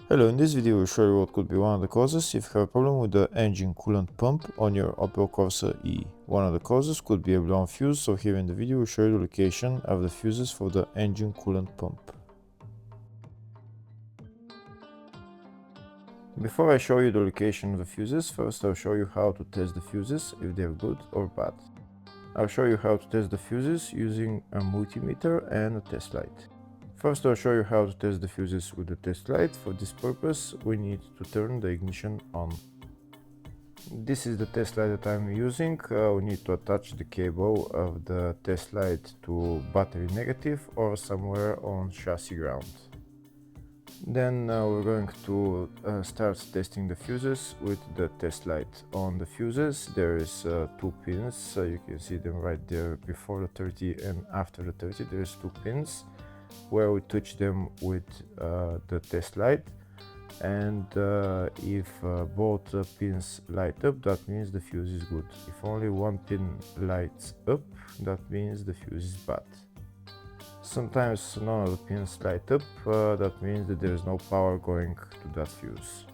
Hello, in this video we'll show you what could be one of the causes if you have a problem with the engine coolant pump on your Opel Corsa E. One of the causes could be a blown fuse, so here in the video we'll show you the location of the fuses for the engine coolant pump. Before I show you the location of the fuses, first I'll show you how to test the fuses, if they're good or bad. I'll show you how to test the fuses using a multimeter and a test light. First I'll show you how to test the fuses with the test light. For this purpose we need to turn the ignition on. This is the test light that I'm using. We need to attach the cable of the test light to battery negative or somewhere on chassis ground. Then we're going to start testing the fuses with the test light. On the fuses there is two pins, you can see them right there before the 30 and after the 30. There's two pins where we touch them with the test light, and if both pins light up, that means the fuse is good. If only one pin lights up, that means the fuse is bad. Sometimes none of the pins light up, that means that there is no power going to that fuse.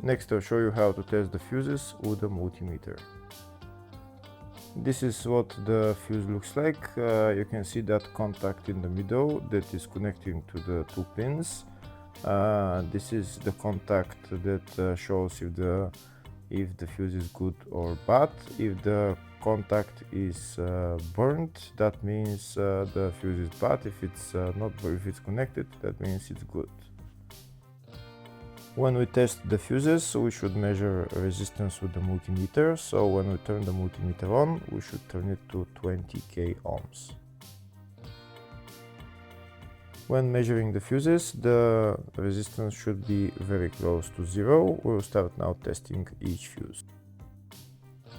Next I'll show you how to test the fuses with a multimeter. This is what the fuse looks like. You can see that contact in the middle that is connecting to the two pins. This is the contact that shows if the fuse is good or bad. If the contact is burnt, that means the fuse is bad. If it's not, if it's connected, that means it's good. When we test the fuses, we should measure resistance with the multimeter. So when we turn the multimeter on, we should turn it to 20k ohms. When measuring the fuses, the resistance should be very close to zero. We'll start now testing each fuse.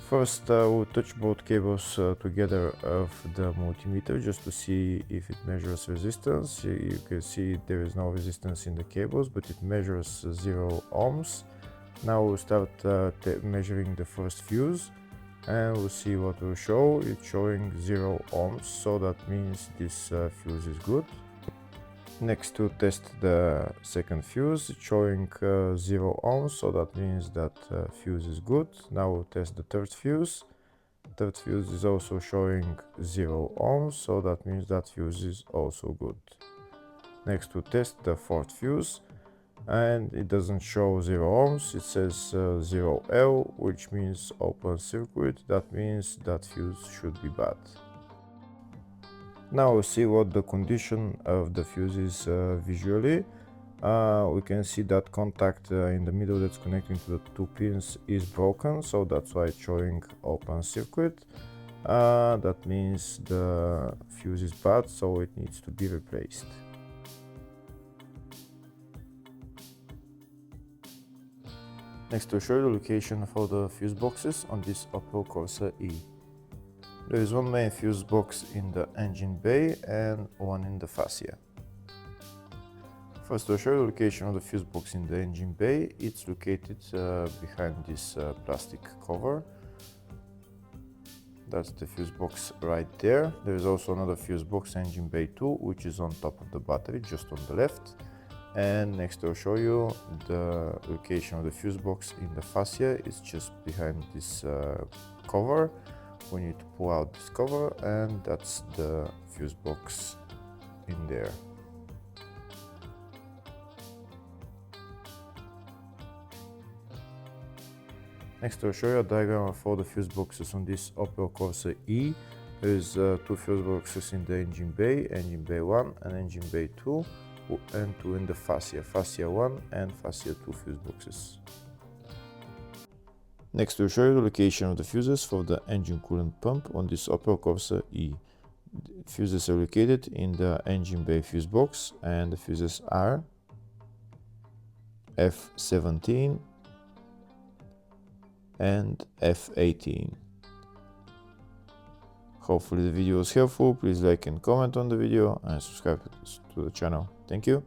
First we'll touch both cables together of the multimeter just to see if it measures resistance. You can see there is no resistance in the cables, but it measures 0 ohms. Now we'll start measuring the first fuse, and we'll see what will show. It's showing 0 ohms, so that means this fuse is good. Next to test the second fuse, it's showing 0 ohms, so that means that fuse is good. Now we'll test the third fuse. Third fuse is also showing 0 ohms, so that means that fuse is also good. Next we'll test the fourth fuse, and it doesn't show 0 ohms, it says 0L, which means open circuit. That means that fuse should be bad. Now we'll see what the condition of the fuse is visually. We can see that contact in the middle that's connecting to the two pins is broken, so that's why it's showing open circuit. That means the fuse is bad, so it needs to be replaced. Next I'll show you the location for the fuse boxes on this Opel Corsa E. There is one main fuse box in the engine bay and one in the fascia. First I'll show you the location of the fuse box in the engine bay. It's located behind this plastic cover. That's the fuse box right there. There is also another fuse box, engine bay 2, which is on top of the battery, just on the left. And next I'll show you the location of the fuse box in the fascia. It's just behind this cover. We need to pull out this cover, and that's the fuse box in there. Next I'll show you a diagram of all the fuse boxes on this Opel Corsa E. There's two fuse boxes in the engine bay 1 and engine bay 2, and two in the fascia 1 and fascia 2 fuse boxes. Next we'll show you the location of the fuses for the engine coolant pump on this Opel Corsa E. The fuses are located in the engine bay fuse box, and the fuses are F17 and F18. Hopefully the video was helpful. Please like and comment on the video and subscribe to the channel. Thank you.